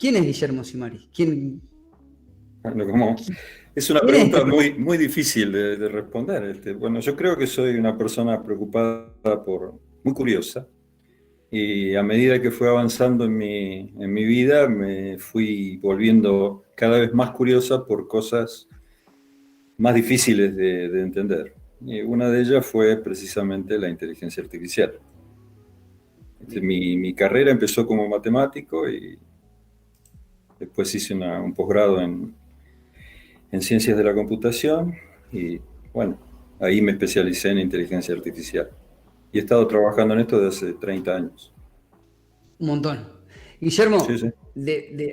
¿Quién es Guillermo Simari? Bueno, es una pregunta muy, muy difícil de responder. Bueno, yo creo que soy una persona preocupada muy curiosa, y a medida que fui avanzando en mi vida, me fui volviendo cada vez más curiosa por cosas más difíciles de entender. Y una de ellas fue precisamente la inteligencia artificial. Mi carrera empezó como matemático y después hice un posgrado en ciencias de la computación y bueno, ahí me especialicé en inteligencia artificial. Y he estado trabajando en esto desde hace 30 años. Un montón. Guillermo, Sí, sí.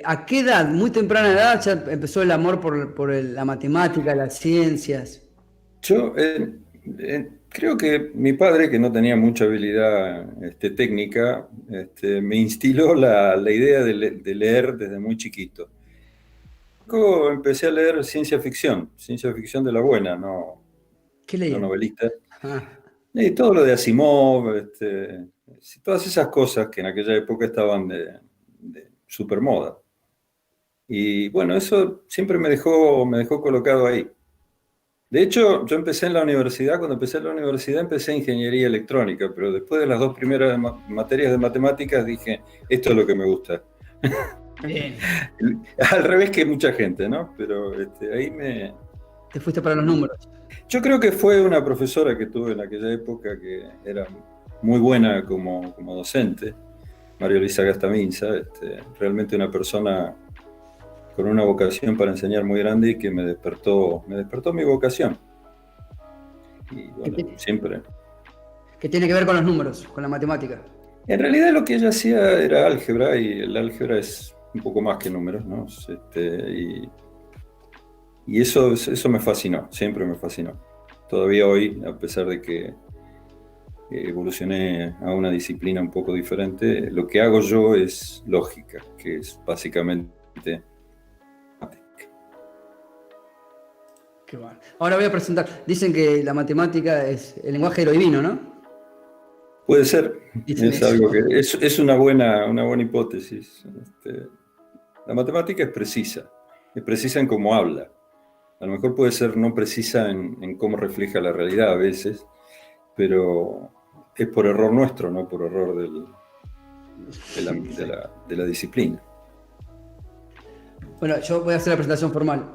¿A qué edad, muy temprana edad, ya empezó el amor por la matemática, las ciencias? Yo creo que mi padre, que no tenía mucha habilidad técnica, me instiló la idea de leer desde muy chiquito. Luego empecé a leer ciencia ficción de la buena, no ¿Qué leí? novelista. Ah, Y todo lo de Asimov, todas esas cosas que en aquella época estaban de super moda. Y bueno, eso siempre me dejó colocado ahí. De hecho, yo empecé en la universidad, cuando empecé en la universidad empecé ingeniería electrónica, pero después de las dos primeras materias de matemáticas dije, esto es lo que me gusta. bien. Al revés que mucha gente, ¿no? Pero ahí Te fuiste para los números. Yo creo que fue una profesora que tuve en aquella época que era muy buena como docente, María Luisa Gastaminza, realmente una persona con una vocación para enseñar muy grande y que me despertó mi vocación. Y bueno, siempre. ¿Qué tiene que ver con los números, con la matemática? En realidad lo que ella hacía era álgebra, y el álgebra es un poco más que números, ¿no? Y eso me fascinó, siempre me fascinó. Todavía hoy, a pesar de que evolucioné a una disciplina un poco diferente, lo que hago yo es lógica, que es básicamente matemática. Qué bueno. Ahora voy a presentar. Dicen que la matemática es el lenguaje de lo divino, ¿no? Puede ser, Dicen es eso. algo que es una buena hipótesis. La matemática es precisa en cómo habla. A lo mejor puede ser no precisa en cómo refleja la realidad a veces, pero es por error nuestro, no por error de la disciplina. Bueno, yo voy a hacer la presentación formal.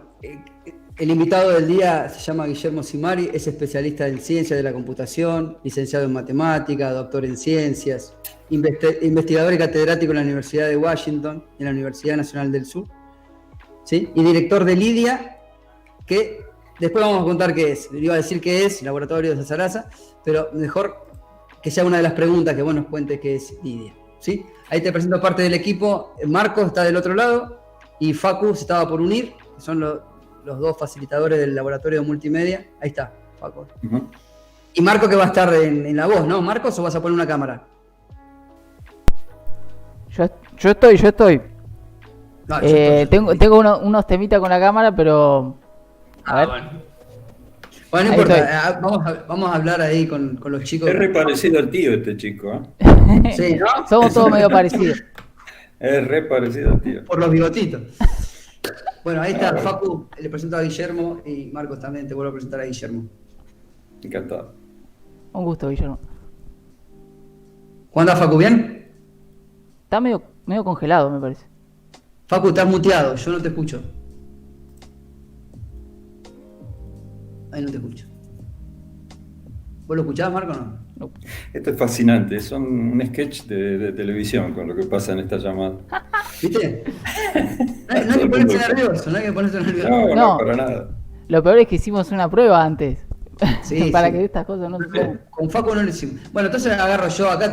El invitado del día se llama Guillermo Simari, es especialista en ciencias de la computación, licenciado en matemática, doctor en ciencias, investigador y catedrático en la Universidad de Washington, en la Universidad Nacional del Sur, ¿sí? Y director de Lidia, que después vamos a contar qué es. Le iba a decir qué es, Laboratorio de Sarasa, pero mejor que sea una de las preguntas que vos nos cuentes qué es Lidia, ¿sí? Ahí te presento parte del equipo. Marcos está del otro lado y Facu se estaba por unir, que son los dos facilitadores del laboratorio de multimedia. Ahí está, Facu. Uh-huh. Y Marco, que va a estar en la voz, ¿no? ¿Marcos, o vas a poner una cámara? Yo estoy. No, tengo unos temitas con la cámara, pero... A ver. Bueno, no importa, vamos a hablar ahí con los chicos. Es re parecido al tío este chico, ¿eh? Sí, ¿no? Somos todos medio parecidos. Es re parecido al tío. Por los bigotitos. Bueno, ahí está, Facu, le presento a Guillermo, y Marcos también, te vuelvo a presentar a Guillermo. Encantado. Un gusto, Guillermo. ¿Cómo andás, Facu? ¿Bien? Está medio congelado, me parece. Facu, estás muteado, yo no te escucho. Ahí no te escucho. ¿Vos lo escuchás, Marco, o no? No. Esto es fascinante, son un sketch de televisión con lo que pasa en esta llamada. ¿Viste? No hay que ponerse nervioso, no hay que ponerse nervioso. No, para nada. Lo peor es que hicimos una prueba antes. Sí, para sí. que estas cosas no sucedan. Con Facu no lo hicimos. Bueno, entonces agarro yo. Acá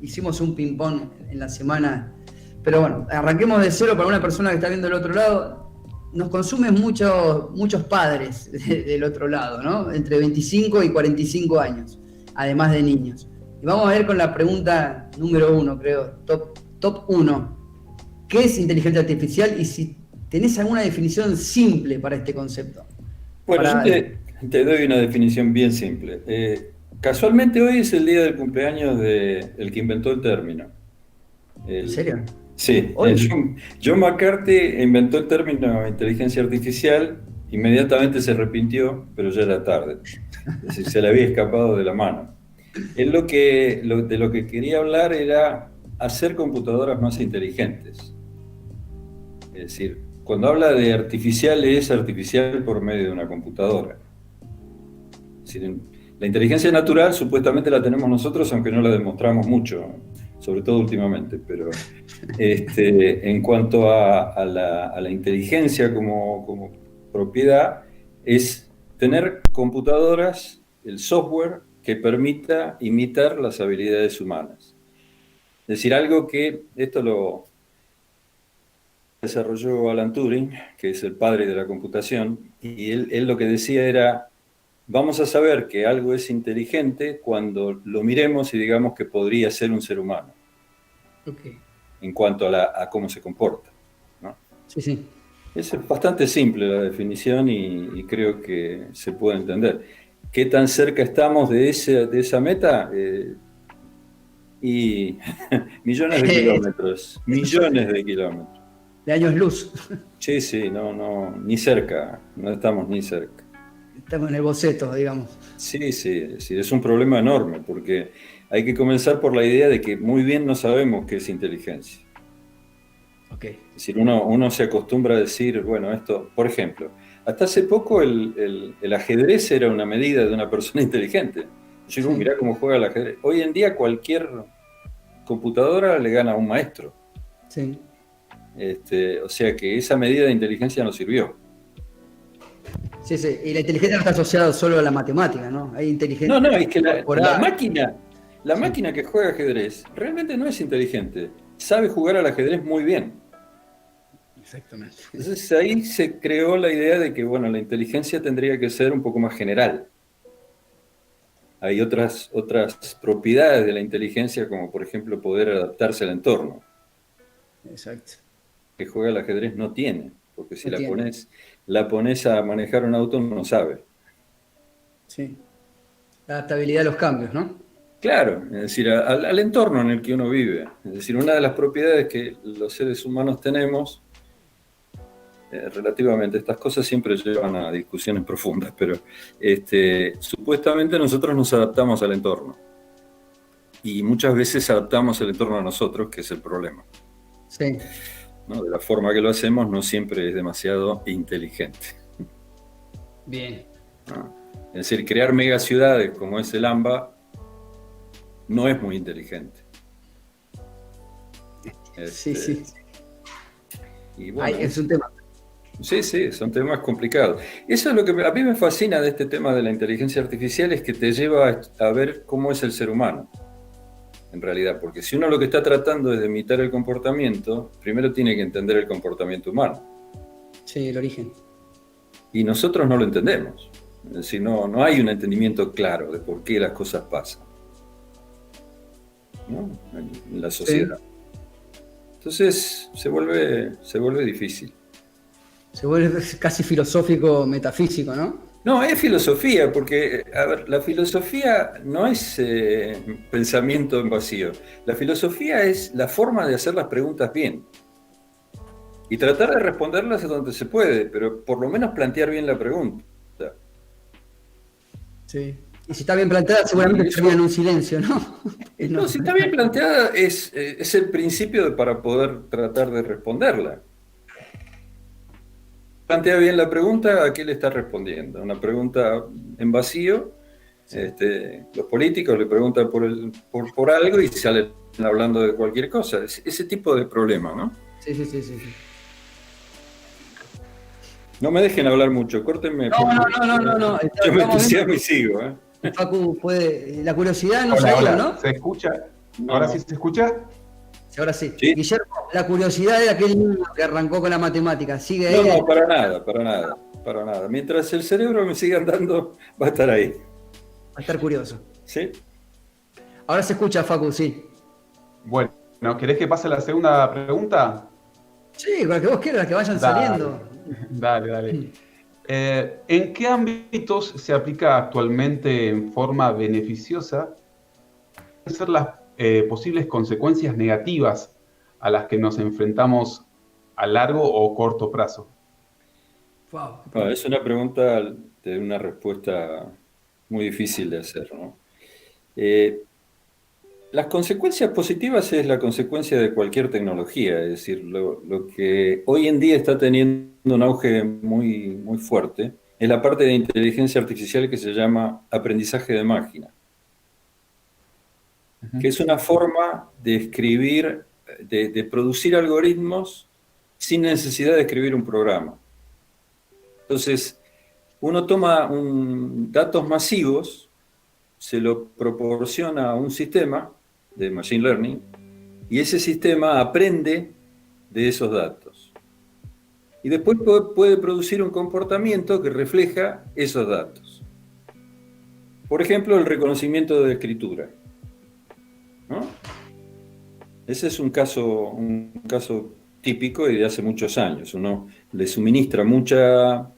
hicimos un ping-pong en la semana. Pero bueno, arranquemos de cero para una persona que está viendo del otro lado. Nos consumen muchos padres del otro lado, ¿no? Entre 25 y 45 años, además de niños. Y vamos a ver con la pregunta número 1, creo, top 1. ¿Qué es inteligencia artificial? Y si tenés alguna definición simple para este concepto. Yo te doy una definición bien simple. Casualmente hoy es el día del cumpleaños del que inventó el término. ¿En serio? Sí, John McCarthy inventó el término inteligencia artificial, inmediatamente se arrepintió, pero ya era tarde. Es decir, se le había escapado de la mano. Él de lo que quería hablar era hacer computadoras más inteligentes. Es decir, cuando habla de artificial, es artificial por medio de una computadora. Es decir, la inteligencia natural supuestamente la tenemos nosotros, aunque no la demostramos mucho, sobre todo últimamente, pero en cuanto a la inteligencia como propiedad, es tener computadoras, el software que permita imitar las habilidades humanas. Es decir, algo que esto lo desarrolló Alan Turing, que es el padre de la computación, y él lo que decía era: vamos a saber que algo es inteligente cuando lo miremos y digamos que podría ser un ser humano. Okay. En cuanto a cómo se comporta, ¿no? Sí, sí. Es bastante simple la definición y creo que se puede entender. ¿Qué tan cerca estamos de esa meta? Y millones de kilómetros, millones de kilómetros. De años luz. Sí, sí, no, ni cerca, no estamos ni cerca. Estamos en el boceto, digamos. Sí, es un problema enorme, porque hay que comenzar por la idea de que muy bien no sabemos qué es inteligencia. Okay. Es decir, uno se acostumbra a decir, bueno, esto, por ejemplo, hasta hace poco el ajedrez era una medida de una persona inteligente. Yo digo, mirá cómo juega el ajedrez. Hoy en día cualquier computadora le gana a un maestro. Sí. O sea que esa medida de inteligencia no sirvió. Sí, sí. Y la inteligencia no está asociada solo a la matemática, ¿no? Hay inteligencia. No, es que la máquina que juega ajedrez realmente no es inteligente. Sabe jugar al ajedrez muy bien. Exactamente. Entonces ahí se creó la idea de que, bueno, la inteligencia tendría que ser un poco más general. Hay otras propiedades de la inteligencia, como por ejemplo poder adaptarse al entorno. Exacto. Que juega al ajedrez no tiene, porque si la pones a manejar un auto no sabe. Sí. La adaptabilidad a los cambios, ¿no? Claro, es decir, al entorno en el que uno vive. Es decir, una de las propiedades que los seres humanos tenemos, relativamente, estas cosas siempre llevan a discusiones profundas, pero supuestamente nosotros nos adaptamos al entorno. Y muchas veces adaptamos el entorno a nosotros, que es el problema. Sí. ¿No? De la forma que lo hacemos no siempre es demasiado inteligente. Bien. ¿No? Es decir, crear megaciudades como es el AMBA no es muy inteligente. Sí. Y bueno, es un tema. Sí, son temas complicados. Eso es lo que a mí me fascina de este tema de la inteligencia artificial, es que te lleva a ver cómo es el ser humano, en realidad. Porque si uno lo que está tratando es de imitar el comportamiento, primero tiene que entender el comportamiento humano. Sí, el origen. Y nosotros no lo entendemos. Es decir, no hay un entendimiento claro de por qué las cosas pasan, ¿no? En la sociedad. Sí. Entonces se vuelve difícil. Se vuelve casi filosófico, metafísico, ¿no? No, es filosofía, porque, a ver, la filosofía no es pensamiento en vacío. La filosofía es la forma de hacer las preguntas bien. Y tratar de responderlas donde se puede, pero por lo menos plantear bien la pregunta. Sí. Y si está bien planteada, seguramente termina en un silencio, ¿no? No, si está bien planteada, es el principio para poder tratar de responderla. Plantea bien la pregunta, ¿a qué le está respondiendo? Una pregunta en vacío. Sí. Los políticos le preguntan por algo y salen hablando de cualquier cosa. Ese tipo de problema, ¿no? Sí. No me dejen hablar mucho, córtenme. No. Yo me entusiasmo y sigo, ¿eh? Facu, la curiosidad no se iba, ¿no? ¿Se escucha? ¿Ahora sí se escucha? Ahora sí. Guillermo, la curiosidad de aquel niño que arrancó con la matemática, ¿sigue ahí? No, para nada. Mientras el cerebro me siga andando, va a estar ahí. Va a estar curioso. Sí. Ahora se escucha, Facu, sí. Bueno, ¿querés que pase la segunda pregunta? Sí, con la que vos quieras, que vayan saliendo. Dale. ¿En qué ámbitos se aplica actualmente en forma beneficiosa ser las posibles consecuencias negativas a las que nos enfrentamos a largo o corto plazo? Bueno, es una pregunta de una respuesta muy difícil de hacer, ¿no? Las consecuencias positivas es la consecuencia de cualquier tecnología, es decir, lo que hoy en día está teniendo un auge muy, muy fuerte es la parte de inteligencia artificial que se llama aprendizaje de máquina, que es una forma de escribir, de producir algoritmos sin necesidad de escribir un programa. Entonces, uno toma datos masivos, se lo proporciona a un sistema de machine learning y ese sistema aprende de esos datos. Y después puede producir un comportamiento que refleja esos datos. Por ejemplo, el reconocimiento de escritura, ¿no? Ese es un caso típico y de hace muchos años. Uno le suministra mucha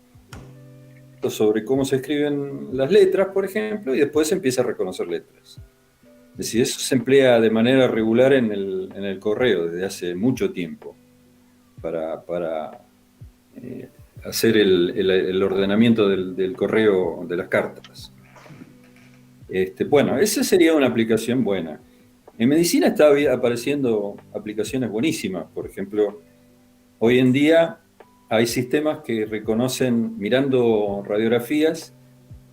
sobre cómo se escriben las letras, por ejemplo, y después empieza a reconocer letras. Es decir, eso se emplea de manera regular en el correo desde hace mucho tiempo para hacer el ordenamiento del correo de las cartas. Bueno, esa sería una aplicación buena. En medicina está apareciendo aplicaciones buenísimas. Por ejemplo, hoy en día hay sistemas que reconocen, mirando radiografías,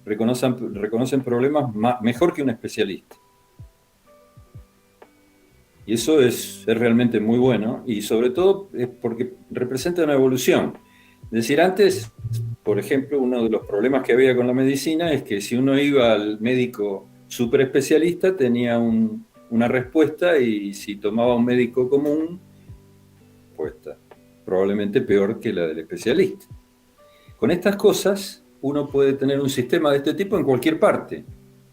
reconocen problemas mejor que un especialista. Y eso es realmente muy bueno, y sobre todo es porque representa una evolución. Es decir, antes, por ejemplo, uno de los problemas que había con la medicina es que si uno iba al médico súper especialista tenía una respuesta, y si tomaba un médico común, respuesta probablemente peor que la del especialista. Con estas cosas, uno puede tener un sistema de este tipo en cualquier parte,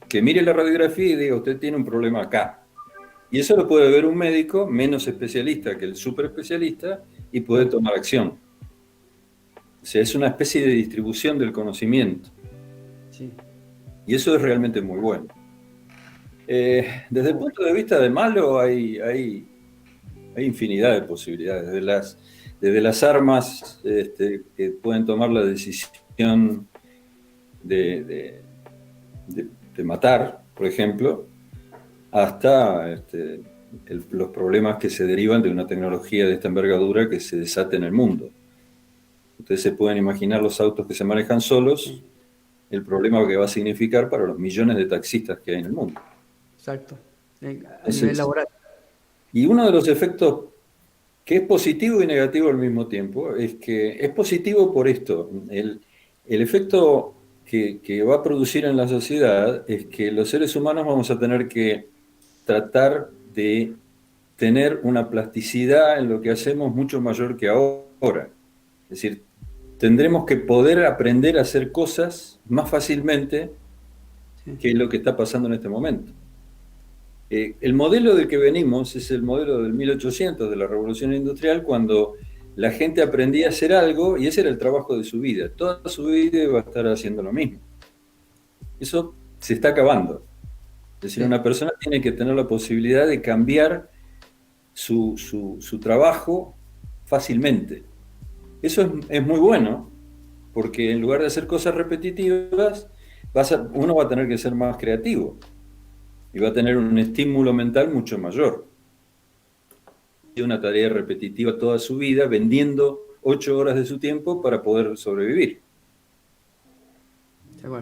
que mire la radiografía y diga, usted tiene un problema acá. Y eso lo puede ver un médico menos especialista que el super especialista y puede tomar acción. O sea, es una especie de distribución del conocimiento. Sí. Y eso es realmente muy bueno. Desde el punto de vista de malo, hay infinidad de posibilidades. Desde las armas que pueden tomar la decisión de matar, por ejemplo, hasta los problemas que se derivan de una tecnología de esta envergadura que se desate en el mundo. Ustedes se pueden imaginar los autos que se manejan solos, el problema que va a significar para los millones de taxistas que hay en el mundo. Exacto, a nivel laboral. Y uno de los efectos que es positivo y negativo al mismo tiempo es que es positivo por esto. El efecto que va a producir en la sociedad es que los seres humanos vamos a tener que tratar de tener una plasticidad en lo que hacemos mucho mayor que ahora. Es decir, tendremos que poder aprender a hacer cosas más fácilmente que lo que está pasando en este momento. El modelo del que venimos es el modelo del 1800, de la Revolución Industrial, cuando la gente aprendía a hacer algo y ese era el trabajo de su vida. Toda su vida iba a estar haciendo lo mismo. Eso se está acabando. Es decir, una persona tiene que tener la posibilidad de cambiar su trabajo fácilmente. Eso es muy bueno, porque en lugar de hacer cosas repetitivas, uno va a tener que ser más creativo y va a tener un estímulo mental mucho mayor. Una tarea repetitiva toda su vida, vendiendo 8 horas de su tiempo para poder sobrevivir,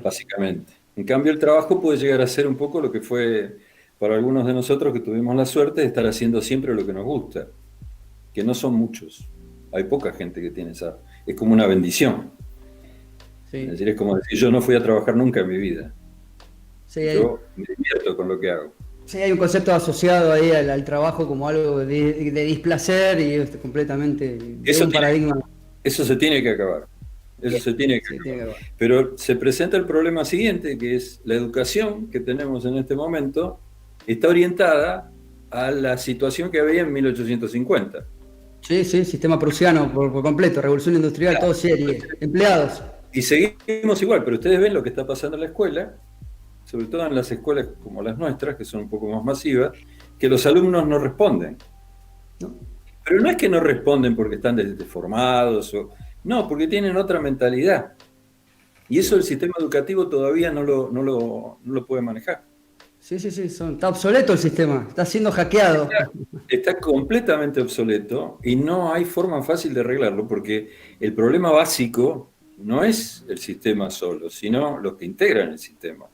básicamente. En cambio, el trabajo puede llegar a ser un poco lo que fue para algunos de nosotros que tuvimos la suerte de estar haciendo siempre lo que nos gusta, que no son muchos. Hay poca gente que tiene esa... Es como una bendición. Sí. Es decir, es como decir, yo no fui a trabajar nunca en mi vida. Sí, yo me divierto con lo que hago. Sí, hay un concepto asociado ahí al trabajo como algo de displacer y es completamente un paradigma. Eso se tiene que acabar. Eso se tiene que acabar. Pero se presenta el problema siguiente, que es la educación que tenemos en este momento está orientada a la situación que había en 1850. Sí, sistema prusiano por completo, revolución industrial, todo serie, empleados. Y seguimos igual, pero ustedes ven lo que está pasando en la escuela, sobre todo en las escuelas como las nuestras, que son un poco más masivas, que los alumnos no responden. ¿No? Pero no es que no responden porque están deformados, no, porque tienen otra mentalidad. Y eso el sistema educativo todavía no lo puede manejar. Sí, está obsoleto el sistema, está siendo hackeado. Está completamente obsoleto y no hay forma fácil de arreglarlo porque el problema básico no es el sistema solo, sino los que integran el sistema.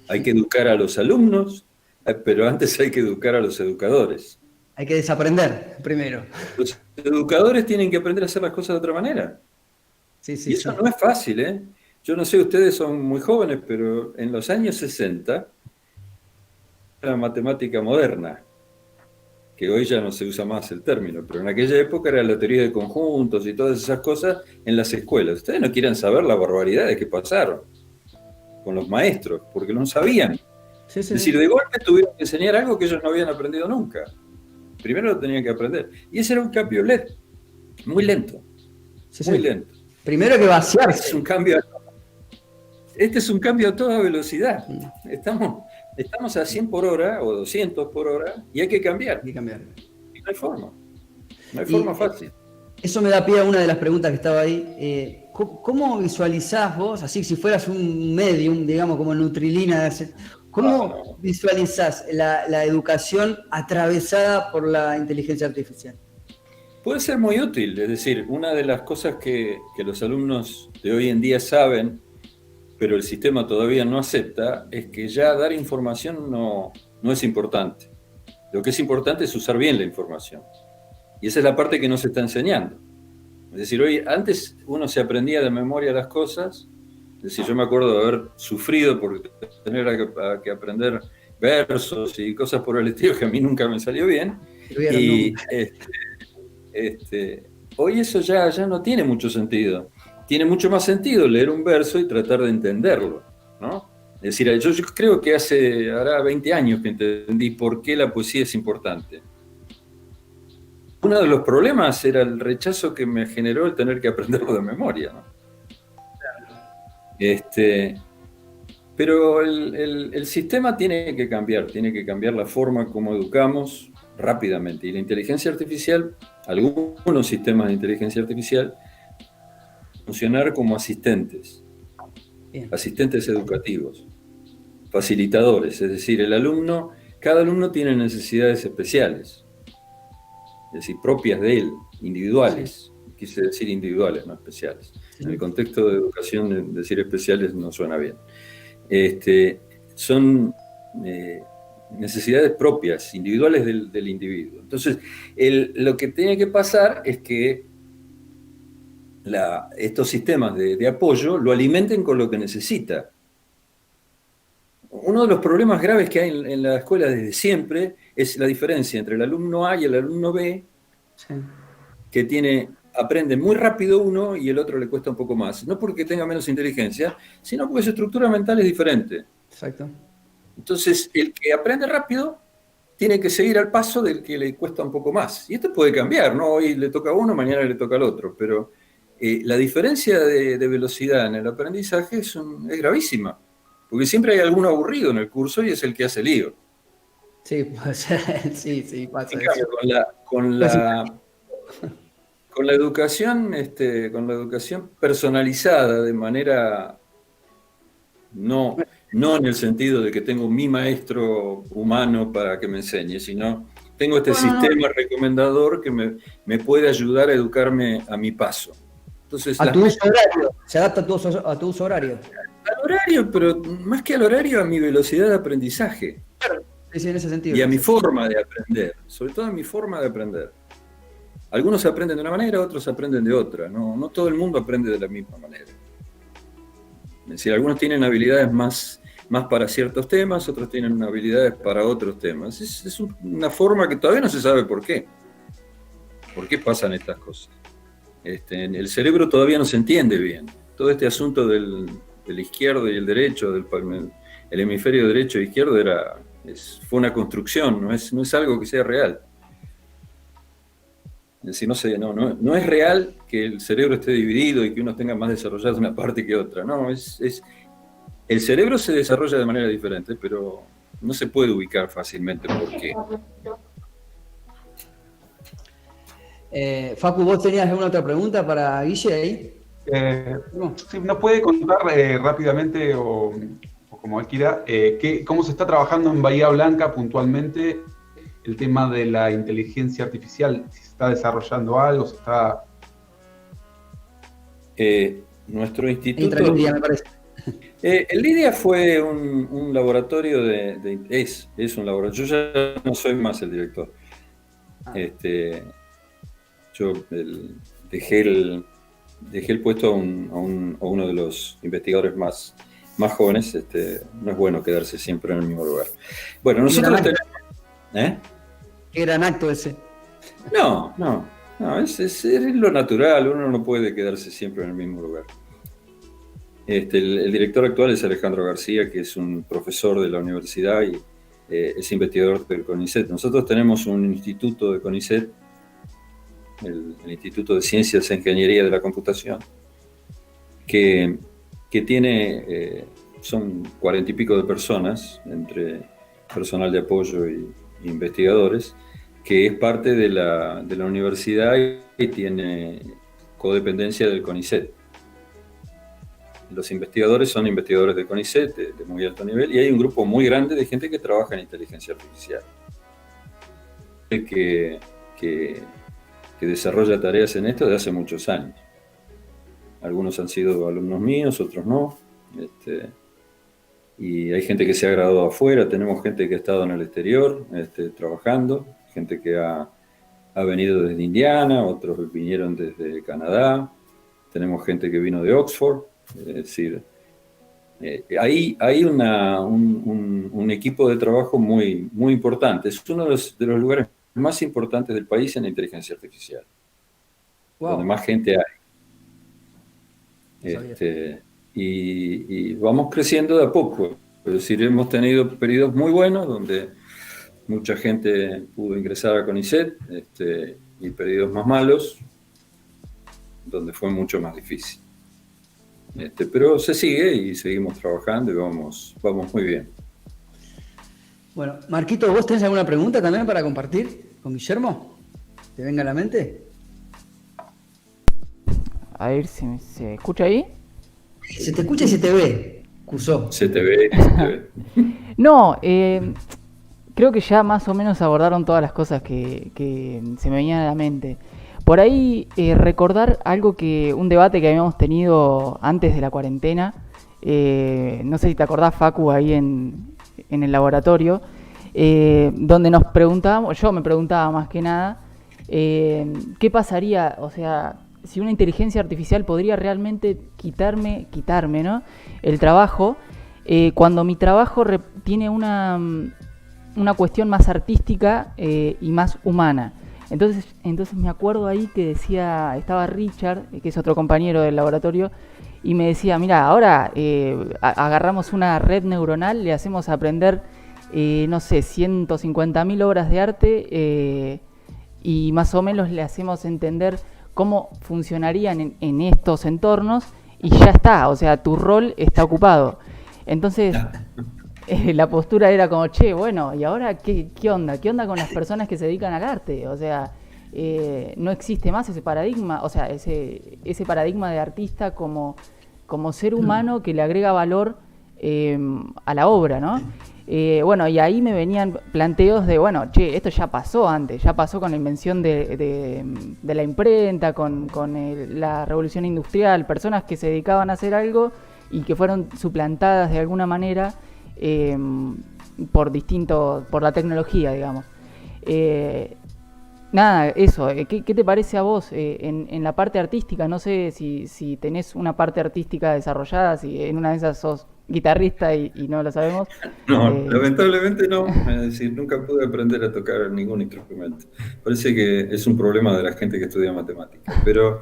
Hay que educar a los alumnos, pero antes hay que educar a los educadores. Hay que desaprender primero. Los educadores tienen que aprender a hacer las cosas de otra manera. Y eso no es fácil, ¿eh? Yo no sé, ustedes son muy jóvenes, pero en los años 60, la matemática moderna, que hoy ya no se usa más el término, pero en aquella época era la teoría de conjuntos y todas esas cosas en las escuelas. Ustedes no quieren saber las barbaridades que pasaron con los maestros, porque no sabían. Es decir, de golpe tuvieron que enseñar algo que ellos no habían aprendido nunca. Primero lo tenían que aprender. Y ese era un cambio lento, muy lento. Muy lento. Primero que vaciarse. Este es un cambio a toda velocidad. Estamos a 100 por hora o 200 por hora y hay que cambiar. Y no hay forma. No hay forma fácil. Eso me da pie a una de las preguntas que estaba ahí. ¿Cómo visualizás vos, así si fueras un medium, digamos, como Nutrilina, cómo visualizás la educación atravesada por la inteligencia artificial? Puede ser muy útil, es decir, una de las cosas que los alumnos de hoy en día saben, pero el sistema todavía no acepta, es que ya dar información no es importante. Lo que es importante es usar bien la información. Y esa es la parte que no se está enseñando. Es decir, antes uno se aprendía de memoria las cosas, es decir, yo me acuerdo de haber sufrido por tener que aprender versos y cosas por el estilo que a mí nunca me salió bien. Y hoy eso ya no tiene mucho sentido. Tiene mucho más sentido leer un verso y tratar de entenderlo, ¿no? Es decir, yo creo que hará 20 años que entendí por qué la poesía es importante. Uno de los problemas era el rechazo que me generó el tener que aprenderlo de memoria, ¿no? Pero el sistema tiene que cambiar la forma como educamos rápidamente. Y la inteligencia artificial, algunos sistemas de inteligencia artificial, funcionar como asistentes educativos, facilitadores, es decir, cada alumno tiene necesidades especiales, es decir, propias de él, individuales, quise decir individuales, no especiales. En el contexto de educación, decir especiales no suena bien. Son necesidades propias, individuales del individuo. Entonces, lo que tiene que pasar es que estos sistemas de apoyo lo alimenten con lo que necesita. Uno de los problemas graves que hay en la escuela desde siempre es la diferencia entre el alumno A y el alumno B, que aprende muy rápido uno y el otro le cuesta un poco más. No porque tenga menos inteligencia, sino porque su estructura mental es diferente. Exacto. Entonces, el que aprende rápido tiene que seguir al paso del que le cuesta un poco más. Y esto puede cambiar, ¿no? Hoy le toca a uno, mañana le toca al otro, pero la diferencia de velocidad en el aprendizaje es gravísima, porque siempre hay alguno aburrido en el curso y es el que hace lío. Sí, sí, pasa en cambio, con la educación, personalizada de manera no en el sentido de que tengo mi maestro humano para que me enseñe, sino tengo sistema recomendador que me puede ayudar a educarme a mi paso. Entonces, a tu uso horario, se adapta a tu uso horario. Al horario, pero más que al horario, a mi velocidad de aprendizaje. Sí, en ese sentido. Y a mi forma de aprender, sobre todo a mi forma de aprender. Algunos aprenden de una manera, otros aprenden de otra. No todo el mundo aprende de la misma manera. Es decir, algunos tienen habilidades más para ciertos temas, otros tienen habilidades para otros temas. Es una forma que todavía no se sabe por qué. ¿Por qué pasan estas cosas? El cerebro todavía no se entiende bien. Todo este asunto del izquierdo y el derecho, el hemisferio derecho e izquierdo fue una construcción, no es algo que sea real. Es decir, no es real que el cerebro esté dividido y que uno tenga más desarrollada una parte que otra. No, el cerebro se desarrolla de manera diferente, pero no se puede ubicar fácilmente por qué. Facu, ¿vos tenías alguna otra pregunta para Guille ahí? Si nos puede contar rápidamente o como él quiera, cómo se está trabajando en Bahía Blanca puntualmente el tema de la inteligencia artificial, si se está desarrollando algo, si está... Nuestro instituto... Entra Lidia, me parece. El Lidia fue un laboratorio es un laboratorio. Yo ya no soy más el director. Yo dejé el puesto a uno de los investigadores más jóvenes. No es bueno quedarse siempre en el mismo lugar. Bueno, nosotros tenemos... Qué gran acto ese. No, es lo natural. Uno no puede quedarse siempre en el mismo lugar. El director actual es Alejandro García, que es un profesor de la universidad y es investigador del CONICET. Nosotros tenemos un instituto de CONICET, el Instituto de Ciencias e Ingeniería de la Computación, que tiene, son 40 y pico de personas, entre personal de apoyo e investigadores, que es parte de la universidad y tiene codependencia del CONICET. Los investigadores son investigadores del CONICET de muy alto nivel y hay un grupo muy grande de gente que trabaja en inteligencia artificial, que desarrolla tareas en esto desde hace muchos años. Algunos han sido alumnos míos, otros no. Y hay gente que se ha graduado afuera, tenemos gente que ha estado en el exterior trabajando, gente que ha venido desde Indiana, otros vinieron desde Canadá, tenemos gente que vino de Oxford. Es decir, hay un equipo de trabajo muy importante. Es uno de los lugares más importantes del país en la inteligencia artificial. Wow. Donde más gente hay. Y vamos creciendo de a poco. Es decir, hemos tenido periodos muy buenos donde mucha gente pudo ingresar a CONICET y periodos más malos donde fue mucho más difícil. Pero se sigue y seguimos trabajando y vamos muy bien. Bueno, Marquito, ¿vos tenés alguna pregunta también para compartir con Guillermo? ¿Te venga a la mente? A ver si se escucha ahí. Se te escucha y se te ve, Cusó. Se te ve. No, creo que ya más o menos abordaron todas las cosas que se me venían a la mente. Por ahí recordar un debate que habíamos tenido antes de la cuarentena, no sé si te acordás, Facu, ahí en el laboratorio, donde nos preguntábamos, yo me preguntaba más que nada, ¿qué pasaría, o sea, si una inteligencia artificial podría realmente quitarme, ¿no?, el trabajo, cuando mi trabajo tiene una cuestión más artística y más humana? Entonces me acuerdo ahí que estaba Richard, que es otro compañero del laboratorio, y me decía, mira, ahora agarramos una red neuronal, le hacemos aprender, no sé, 150.000 obras de arte y más o menos le hacemos entender cómo funcionarían en estos entornos y ya está, o sea, tu rol está ocupado. Entonces... la postura era como, che, bueno, ¿y ahora qué onda? ¿Qué onda con las personas que se dedican al arte? O sea, no existe más ese paradigma, o sea, ese paradigma de artista como ser humano que le agrega valor a la obra, ¿no? Bueno, y ahí me venían planteos de, bueno, che, esto ya pasó antes, ya pasó con la invención de la imprenta, con la revolución industrial, personas que se dedicaban a hacer algo y que fueron suplantadas de alguna manera por la tecnología, digamos. Nada, eso, ¿qué te parece a vos en la parte artística? No sé si tenés una parte artística desarrollada, si en una de esas sos guitarrista y no lo sabemos. No, lamentablemente no, es decir, nunca pude aprender a tocar ningún instrumento. Parece que es un problema de la gente que estudia matemáticas, pero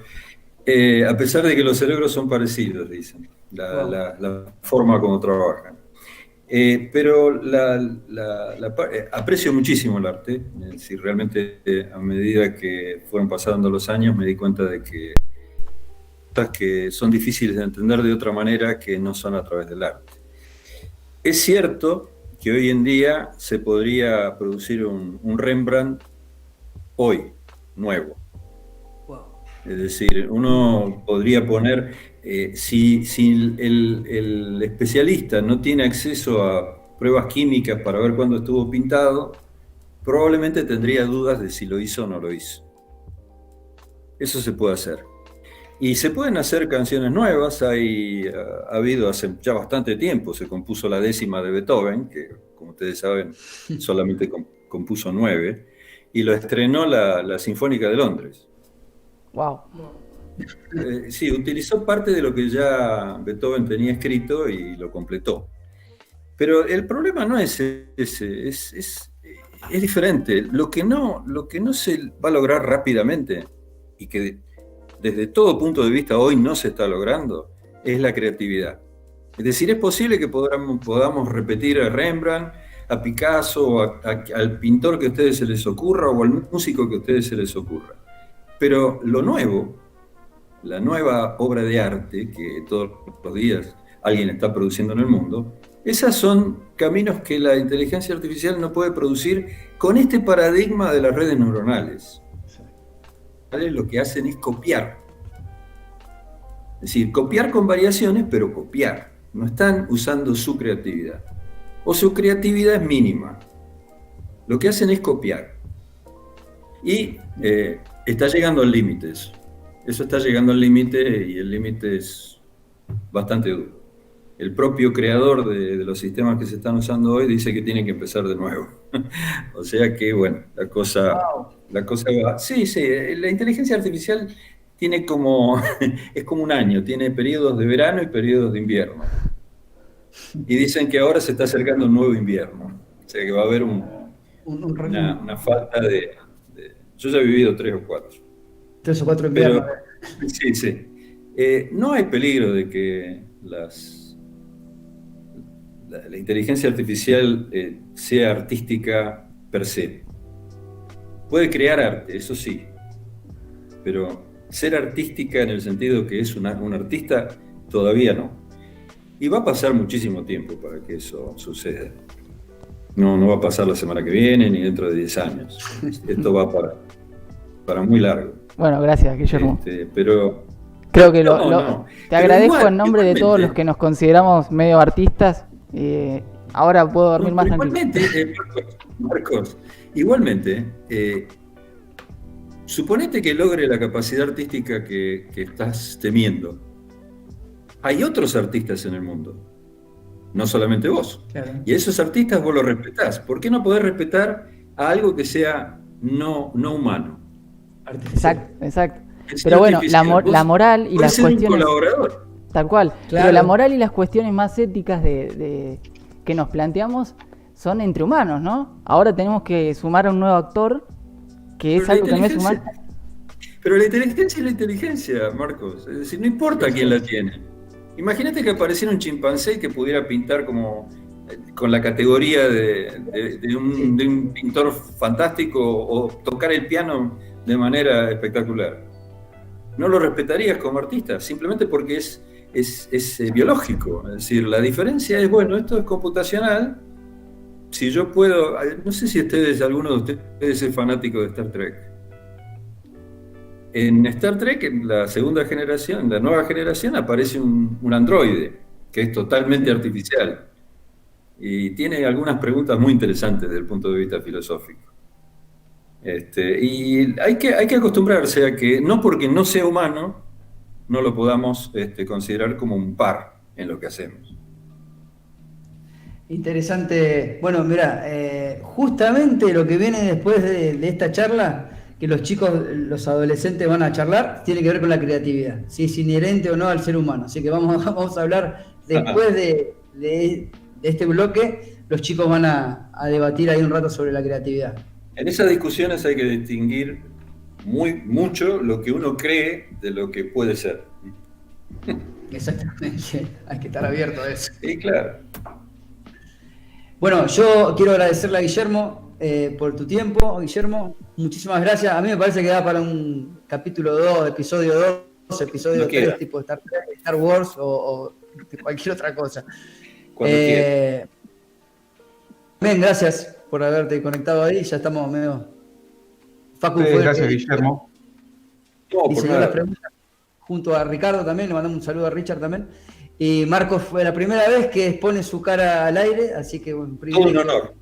a pesar de que los cerebros son parecidos, dicen, la forma como trabajan. Pero aprecio muchísimo el arte, es decir, realmente a medida que fueron pasando los años me di cuenta de que cosas que son difíciles de entender de otra manera que no son a través del arte. Es cierto que hoy en día se podría producir un Rembrandt hoy, nuevo, Es decir, uno podría poner, si el especialista no tiene acceso a pruebas químicas para ver cuándo estuvo pintado, probablemente tendría dudas de si lo hizo o no lo hizo. Eso se puede hacer. Y se pueden hacer canciones nuevas. Ha habido hace ya bastante tiempo, se compuso la 10ª de Beethoven, que como ustedes saben solamente compuso 9, y lo estrenó la Sinfónica de Londres. Wow. Sí, utilizó parte de lo que ya Beethoven tenía escrito y lo completó. Pero el problema no es ese, es diferente. Lo que no se va a lograr rápidamente y que desde todo punto de vista hoy no se está logrando es la creatividad. Es decir, es posible que podamos repetir a Rembrandt, a Picasso, o al pintor que a ustedes se les ocurra o al músico que a ustedes se les ocurra. Pero lo nuevo, la nueva obra de arte que todos los días alguien está produciendo en el mundo, esos son caminos que la inteligencia artificial no puede producir con este paradigma de las redes neuronales. Lo que hacen es copiar. Es decir, copiar con variaciones, pero copiar. No están usando su creatividad. O su creatividad es mínima. Lo que hacen es copiar. Y está llegando al límite eso. Eso está llegando al límite y el límite es bastante duro. El propio creador de los sistemas que se están usando hoy dice que tiene que empezar de nuevo. O sea que, bueno, la cosa va. Sí, la inteligencia artificial tiene es como un año, tiene periodos de verano y periodos de invierno. Y dicen que ahora se está acercando un nuevo invierno. O sea que va a haber una falta de... Yo ya he vivido 3 o 4. 3 o 4 inviernos. Sí. No hay peligro de que la inteligencia artificial sea artística per se. Puede crear arte, eso sí, pero ser artística en el sentido que es un artista, todavía no. Y va a pasar muchísimo tiempo para que eso suceda. No va a pasar la semana que viene ni dentro de 10 años. Esto va para muy largo. Bueno, gracias, Guillermo. Pero creo que te Pero agradezco en nombre de todos los que nos consideramos medio artistas. Ahora puedo dormir más tranquilo. Igualmente, Marcos, igualmente, suponete que logre la capacidad artística que estás temiendo. Hay otros artistas en el mundo, no solamente vos. Claro. Y a esos artistas vos los respetás. ¿Por qué no podés respetar a algo que sea no humano? Exacto. Pero bueno, la moral y las cuestiones... Un colaborador. Tal cual. Claro. Pero la moral y las cuestiones más éticas que nos planteamos son entre humanos, ¿no? Ahora tenemos que sumar a un nuevo actor, que es algo que no es humano. Pero la inteligencia es la inteligencia, Marcos. Es decir, no importa quién la tiene. Imagínate que apareciera un chimpancé que pudiera pintar con la categoría de un pintor fantástico o tocar el piano de manera espectacular. No lo respetarías como artista, simplemente porque es biológico. Es decir, la diferencia es, bueno, esto es computacional. Si yo puedo, no sé si alguno de ustedes es fanático de Star Trek. En Star Trek, en la segunda generación, la nueva generación, aparece un androide que es totalmente artificial y tiene algunas preguntas muy interesantes desde el punto de vista filosófico. Y hay que acostumbrarse a que no porque no sea humano no lo podamos considerar como un par en lo que hacemos. Interesante. Bueno, mira, justamente lo que viene después de esta charla, que los chicos, los adolescentes van a charlar, tiene que ver con la creatividad, si es inherente o no al ser humano. Así que vamos a hablar después de este bloque, los chicos van a debatir ahí un rato sobre la creatividad. En esas discusiones hay que distinguir mucho lo que uno cree de lo que puede ser. Exactamente, hay que estar abierto a eso. Sí, claro. Bueno, yo quiero agradecerle a Guillermo por tu tiempo, Guillermo. Muchísimas gracias. A mí me parece que da para un capítulo 2, episodio 2, episodio 3, tipo Star Wars o cualquier otra cosa. Cuando quieras. Bien, gracias por haberte conectado ahí. Ya estamos medio... Facu, gracias, Guillermo. No, por diseñó nada. las preguntas junto a Ricardo también, le mandamos un saludo a Richard también. Y Marcos fue la primera vez que expone su cara al aire, así que bueno, Todo un honor.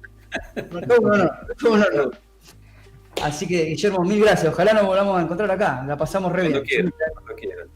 Todo un honor. Así que, Guillermo, mil gracias. Ojalá nos volvamos a encontrar acá. La pasamos re Cuando bien. quieran, cuando quieran.